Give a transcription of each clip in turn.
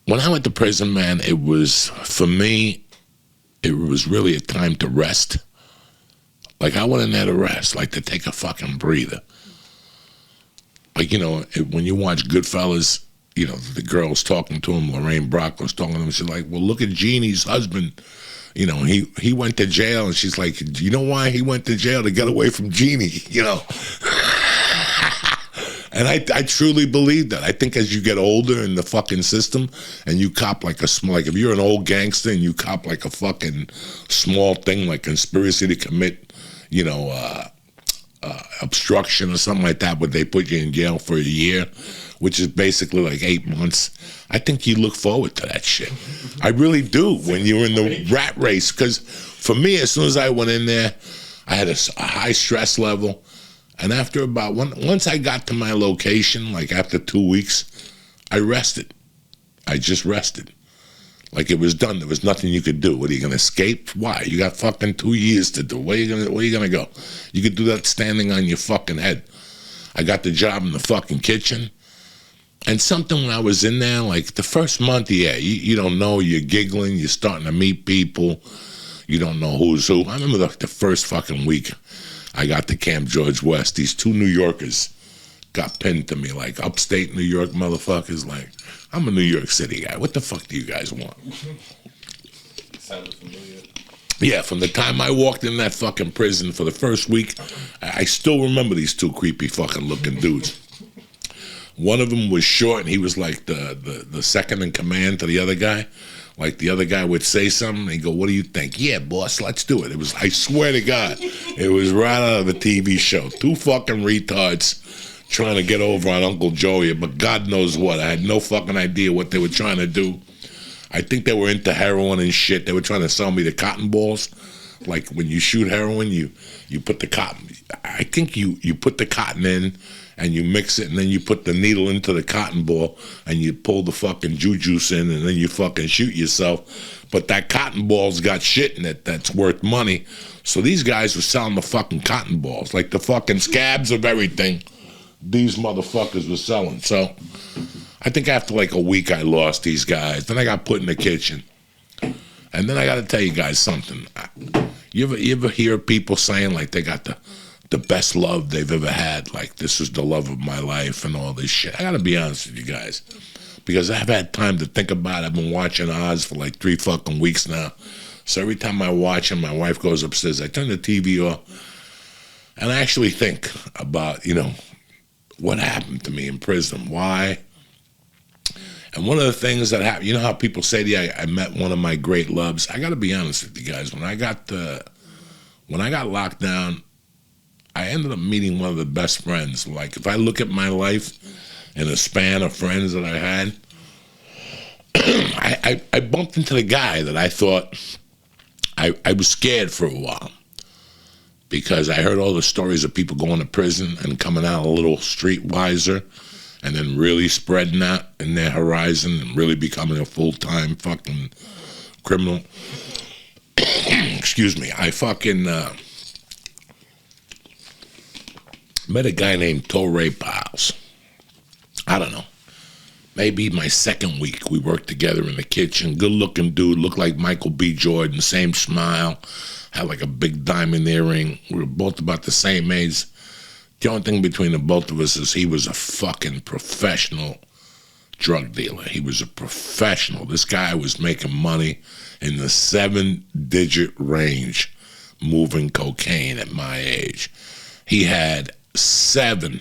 when I went to prison, man, it was, for me, it was really a time to rest. Like, I went in there to rest, like to take a fucking breather. Like, you know, when you watch Goodfellas, you know, the girl's talking to him, Lorraine Bracco's talking to him, she's like, well, look at Jeannie's husband. You know, he went to jail, and she's like, do you know why he went to jail? To get away from Jeannie, you know? And I truly believe that. I think as you get older in the fucking system, and you cop like if you're an old gangster and you cop like a fucking small thing, like conspiracy to commit, you know, obstruction or something like that, where they put you in jail for a year, which is basically like 8 months. I think you look forward to that shit. I really do, when you're in the rat race. Because for me, as soon as I went in there, I had a high stress level. And after about, once I got to my location, like after 2 weeks, I rested. I just rested. Like it was done. There was nothing you could do. What, are you going to escape? Why? You got fucking 2 years to do. Where are you gonna go? You could do that standing on your fucking head. I got the job in the fucking kitchen. And something when I was in there, like the first month, yeah, you don't know. You're giggling. You're starting to meet people. You don't know who's who. I remember the first fucking week I got to Camp George West. These 2 New Yorkers got pinned to me, like upstate New York motherfuckers. Like, I'm a New York City guy. What the fuck do you guys want? Sounded familiar. Yeah, from the time I walked in that fucking prison for the first week, I still remember these 2 creepy fucking looking dudes. One of them was short, and he was like the second in command to the other guy. Like the other guy would say something, and he'd go, what do you think? Yeah, boss, let's do it. It was, I swear to God, it was right out of a TV show. 2 fucking retards trying to get over on Uncle Joey, but God knows what. I had no fucking idea what they were trying to do. I think they were into heroin and shit. They were trying to sell me the cotton balls. Like when you shoot heroin, you put the cotton. I think you put the cotton in, and you mix it, and then you put the needle into the cotton ball, and you pull the fucking juice in, and then you fucking shoot yourself. But that cotton ball's got shit in it that's worth money. So these guys were selling the fucking cotton balls, like the fucking scabs of everything these motherfuckers were selling. So I think after like a week I lost these guys. Then I got put in the kitchen. And then I got to tell you guys something. You ever hear people saying like they got the best love they've ever had, like this is the love of my life and all this shit? I gotta be honest with you guys, because I've had time to think about it. I've been watching Oz for like 3 fucking weeks now. So every time I watch him, my wife goes upstairs, I turn the TV off, and I actually think about, you know, what happened to me in prison, why. And one of the things that happened, you know how people say to you, I met one of my great loves. I gotta be honest with you guys, when I got locked down, I ended up meeting one of the best friends. Like, if I look at my life in a span of friends that I had, I bumped into the guy that I thought, I was scared for a while, because I heard all the stories of people going to prison and coming out a little streetwiser, and then really spreading out in their horizon and really becoming a full-time fucking criminal. Excuse me. I fucking met a guy named Torrey Piles. I don't know. Maybe my second week. We worked together in the kitchen. Good-looking dude. Looked like Michael B. Jordan. Same smile. Had like a big diamond earring. We were both about the same age. The only thing between the both of us is he was a fucking professional drug dealer. He was a professional. This guy was making money in the 7-digit range moving cocaine at my age. He had 7,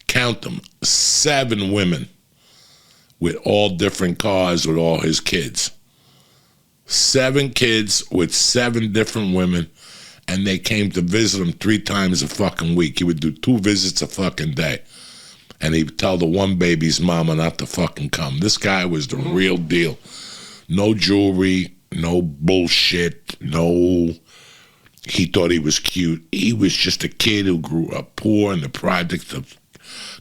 count them, 7 women with all different cars with all his kids. 7 kids with 7 different women, and they came to visit him 3 times a fucking week. He would do 2 visits a fucking day. And he would tell the one baby's mama not to fucking come. This guy was the real deal. No jewelry, no bullshit, no, he thought he was cute. He was just a kid who grew up poor in the projects of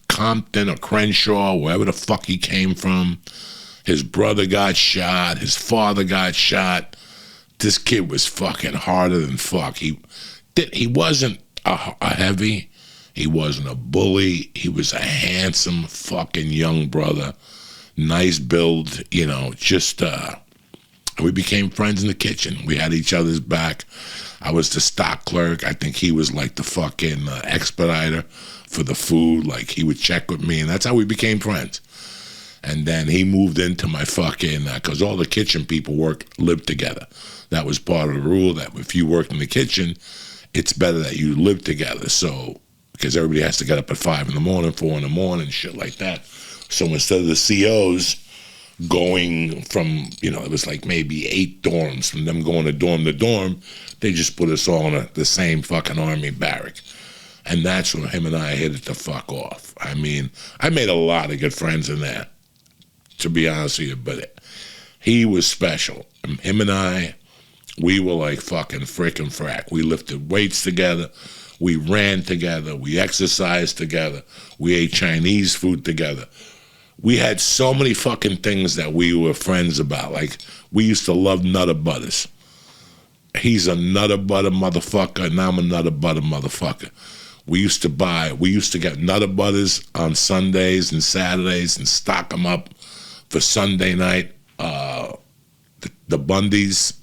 Compton or Crenshaw, wherever the fuck he came from. His brother got shot. His father got shot. This kid was fucking harder than fuck. He wasn't a heavy. He wasn't a bully. He was a handsome fucking young brother nice build, you know, just, we became friends in the kitchen. We had each other's back. I was the stock clerk. I think he was like the fucking expediter for the food. Like, he would check with me, and that's how we became friends. And then he moved into my fucking, because all the kitchen people lived together. That was part of the rule, that if you worked in the kitchen, it's better that you live together. So, because everybody has to get up at 5 in the morning, 4 in the morning, shit like that. So instead of the COs going from, you know, it was like maybe 8 dorms, from them going to dorm, they just put us all in the same fucking army barrack. And that's when him and I hit it the fuck off. I mean, I made a lot of good friends in there, to be honest with you, but he was special. Him and I, we were like fucking frickin' frack. We lifted weights together. We ran together. We exercised together. We ate Chinese food together. We had so many fucking things that we were friends about. Like, we used to love Nutter Butters. He's a Nutter Butter motherfucker, and I'm a Nutter Butter motherfucker. We used to get Nutter Butters on Sundays and Saturdays and stock them up for Sunday night. The Bundys,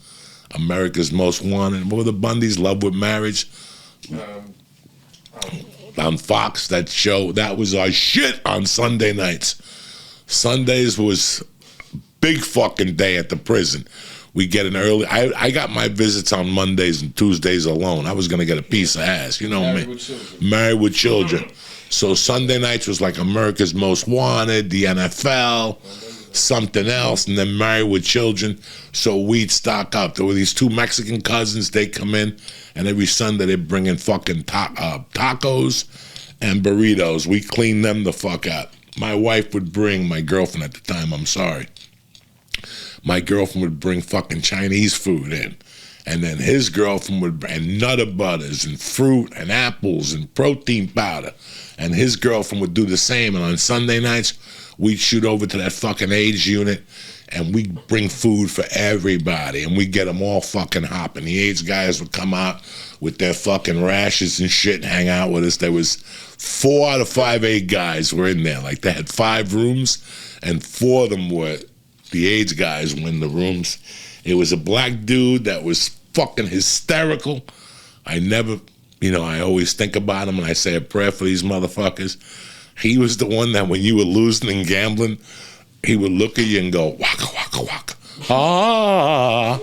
America's Most Wanted. What were the Bundys? Love with Marriage? On Fox, that show, that was our shit on Sunday nights. Sundays was big fucking day at the prison. We get an early, I got my visits on Mondays and Tuesdays alone. I was going to get a piece of ass, you know me. Married with Children. So Sunday nights was like America's Most Wanted, the NFL, something else, and then Married with Children. So we'd stock up. There were these 2 Mexican cousins. They come in, and every Sunday they bring in fucking tacos and burritos. We clean them the fuck up. My wife would bring, my girlfriend at the time, I'm sorry, my girlfriend would bring fucking Chinese food in. And then his girlfriend would bring Nutter Butters and fruit and apples and protein powder. And his girlfriend would do the same. And on Sunday nights, we'd shoot over to that fucking AIDS unit, and we'd bring food for everybody. And we'd get them all fucking hopping. The AIDS guys would come out with their fucking rashes and shit and hang out with us. There was 4 out of 5 AIDS guys were in there. Like, they had 5 rooms, and 4 of them were the AIDS guys were in the rooms. It was a black dude that was fucking hysterical. I never, you know, I always think about him and I say a prayer for these motherfuckers. He was the one that when you were losing and gambling, he would look at you and go, waka, waka, waka. Ah.